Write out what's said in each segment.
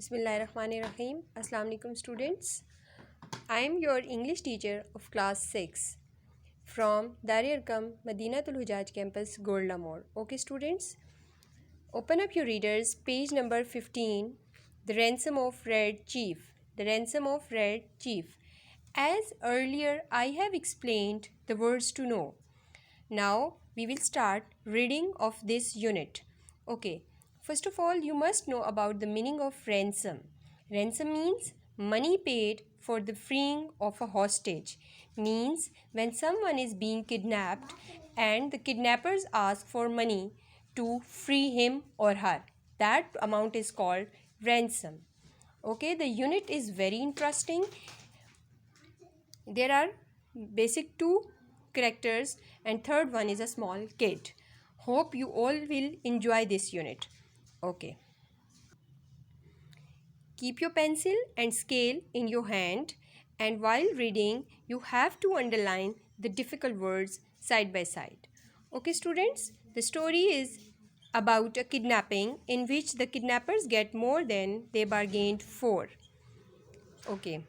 Bismillahirrahmanirrahim. Assalamu alaikum students. I am your English teacher of class 6 from Dar-e-Arqam, Madinatul Hujaj campus, Goldamore. Okay students, open up your readers, page number 15, The Ransom of Red Chief. The Ransom of Red Chief. As earlier I have explained the words to know. Now we will start reading of this unit. Okay, first of all, you must know about the meaning of ransom. Ransom means money paid for the freeing of a hostage. Means when someone is being kidnapped and the kidnappers ask for money to free him or her. That amount is called ransom. Okay, the unit is very interesting. There are basic two characters and third one is a small kid. Hope you all will enjoy this unit. Okay. Keep your pencil and scale in your hand, and while reading you have to underline the difficult words side by side. Okay students, the story is about a kidnapping in which the kidnappers get more than they bargained for. Okay.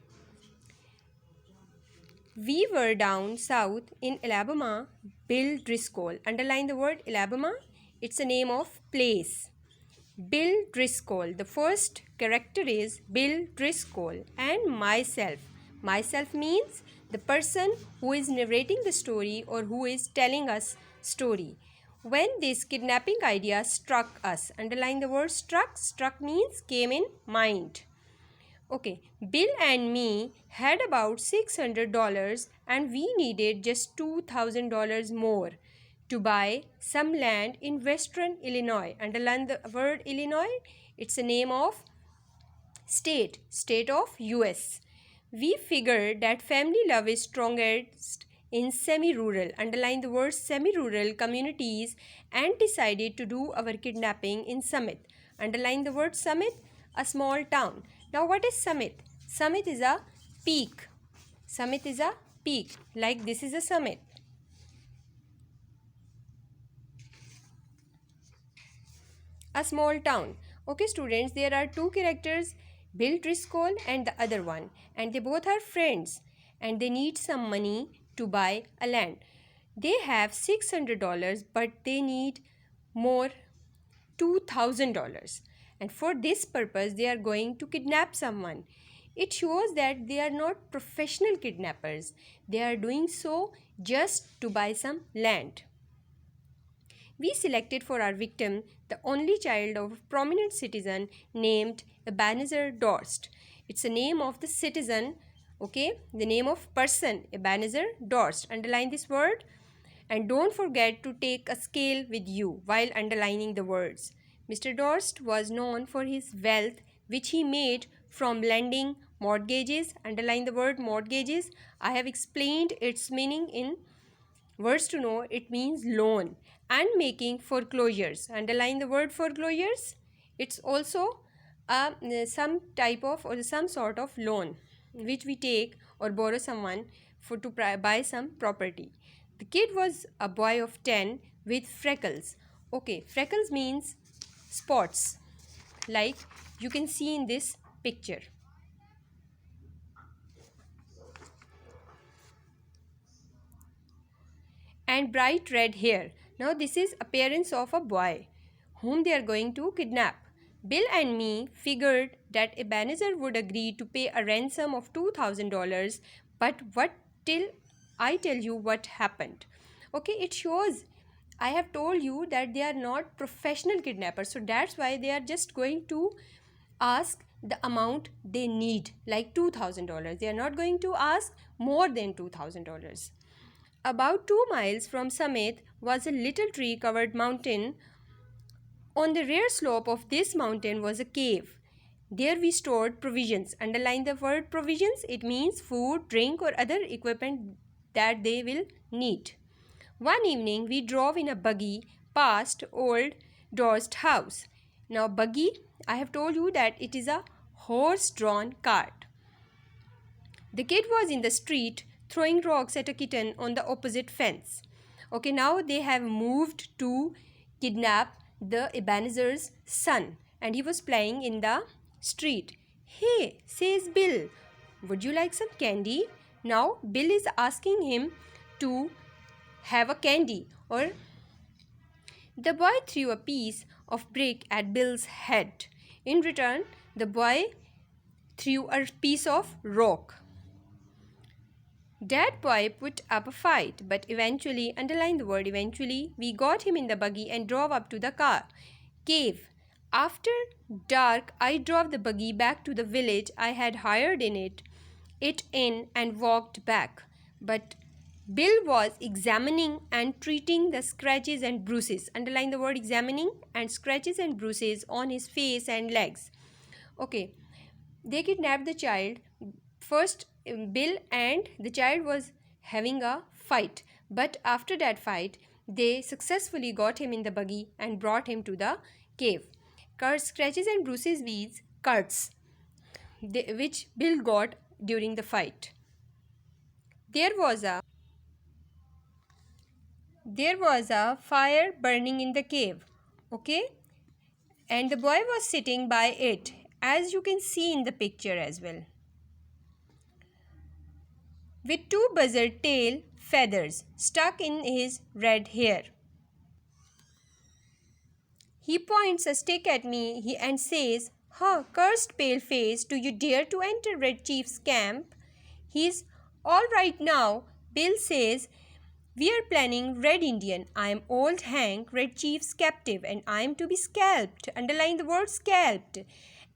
We were down south in Alabama. Bill Driscoll. Underline the word Alabama. It's a name of place. Bill Driscoll. The first character is Bill Driscoll and myself. Myself means the person who is narrating the story or who is telling us story. When this kidnapping idea struck us. Underline the word struck. Struck means came in mind. Okay, Bill and me had about $600 and we needed just $2,000 more to buy some land in western Illinois. Underline the word Illinois. It's a name of state of US. We figured that family love is strongest in semi-rural. Underline the word semi-rural communities and decided to do our kidnapping in Summit. Underline the word Summit, a small town. Now what is summit? Summit is a peak. Summit is a peak. Like this is a summit. A small town. Okay students, there are two characters, Bill Driscoll and the other one. And they both are friends. And they need some money to buy a land. They have $600 but they need more $2,000. And for this purpose they are going to kidnap someone. It shows that they are not professional kidnappers. They are doing so just to buy some land. We selected for our victim the only child of a prominent citizen named Ebenezer Dorst. It's the name of the citizen, okay? The name of person, Ebenezer Dorst. Underline this word. And don't forget to take a scale with you while underlining the words. Mr. Dorst was known for his wealth which he made from lending mortgages. Underline the word mortgages. I have explained its meaning in words to know. It means loan. And making foreclosures. Underline the word foreclosures. It's also some type of or some sort of loan which we take or borrow someone for to buy some property. The kid was a boy of 10 with freckles. Okay, freckles means spots like you can see in this picture. And bright red hair. Now this is appearance of a boy whom they are going to kidnap. Bill and me figured that Ebenezer would agree to pay a ransom of $2,000, but I tell you what happened. Okay, it shows I have told you that they are not professional kidnappers, so that's why they are just going to ask the amount they need, like $2,000. They are not going to ask more than $2,000. About 2 miles from Summit was a little tree-covered mountain. On the rear slope of this mountain was a cave. There we stored provisions. Underline the word provisions. It means food, drink or other equipment that they will need. One evening we drove in a buggy past old Dorst house. Now buggy, I have told you that it is a horse-drawn cart. The kid was in the street throwing rocks at a kitten on the opposite fence. Okay, now they have moved to kidnap the Ebenezer's son and he was playing in the street. "Hey," says Bill, "would you like some candy?" Now Bill is asking him to have a candy, or the boy threw a piece of brick at Bill's head. In return, the boy threw a piece of rock. That boy put up a fight, but eventually, underline the word eventually, we got him in the buggy and drove up to the cave. After dark, I drove the buggy back to the village I had hired it in and walked back. But Bill was examining and treating the scratches and bruises. Underline the word examining and scratches and bruises on his face and legs. Okay, they kidnapped the child. First, Bill and the child was having a fight, but after that fight, they successfully got him in the buggy and brought him to the cave. Scratches and bruises means cuts, which Bill got during the fight. There was a fire burning in the cave, okay, and the boy was sitting by it, as you can see in the picture as well, with two buzzard tail feathers stuck in his red hair. He points a stick at me and says, "Ha, cursed pale-face, do you dare to enter Red Chief's camp?" He's all right now, Bill says. "We are planning Red Indian. I am old Hank, Red Chief's captive, and I am to be scalped." Underline the word scalped.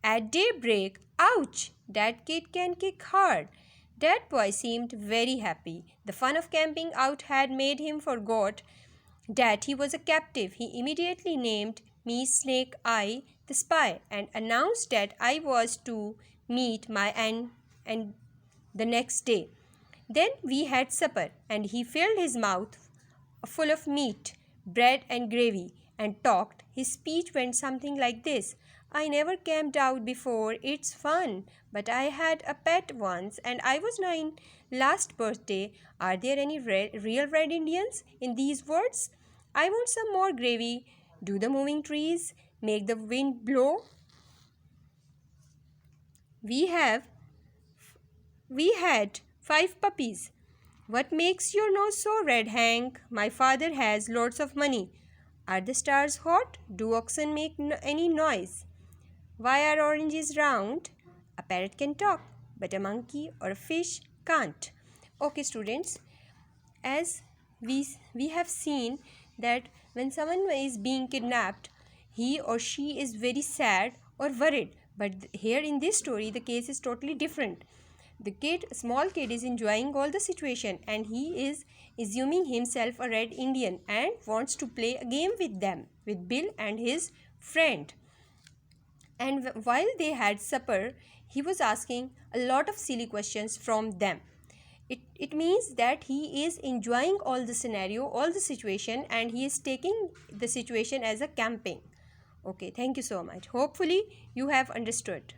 "At daybreak." Ouch! That kid can kick hard. That boy seemed very happy. The fun of camping out had made him forgot that he was a captive. He immediately named me Snake Eye the Spy and announced that I was to meet my end and the next day. Then we had supper, and he filled his mouth full of meat, bread and gravy, and talked. His speech went something like this: "I never camped out before. It's fun, but I had a pet once, and I was 9 last birthday. Are there any real Red Indians in these woods? I want some more gravy. Do the moving trees make the wind blow? We had 5 puppies. What makes your nose so red, Hank? My father has lots of money. Are the stars hot? Do oxen make any noise? Why are oranges round? A parrot can talk, but a monkey or a fish can't." Okay, students, as we have seen that when someone is being kidnapped, he or she is very sad or worried. But here in this story, the case is totally different. The small kid is enjoying all the situation, and he is assuming himself a Red Indian and wants to play a game with them, with Bill and his friend. And while they had supper, he was asking a lot of silly questions from them. It means that he is enjoying all the scenario, all the situation, and he is taking the situation as a camping. Okay, thank you so much. Hopefully you have understood.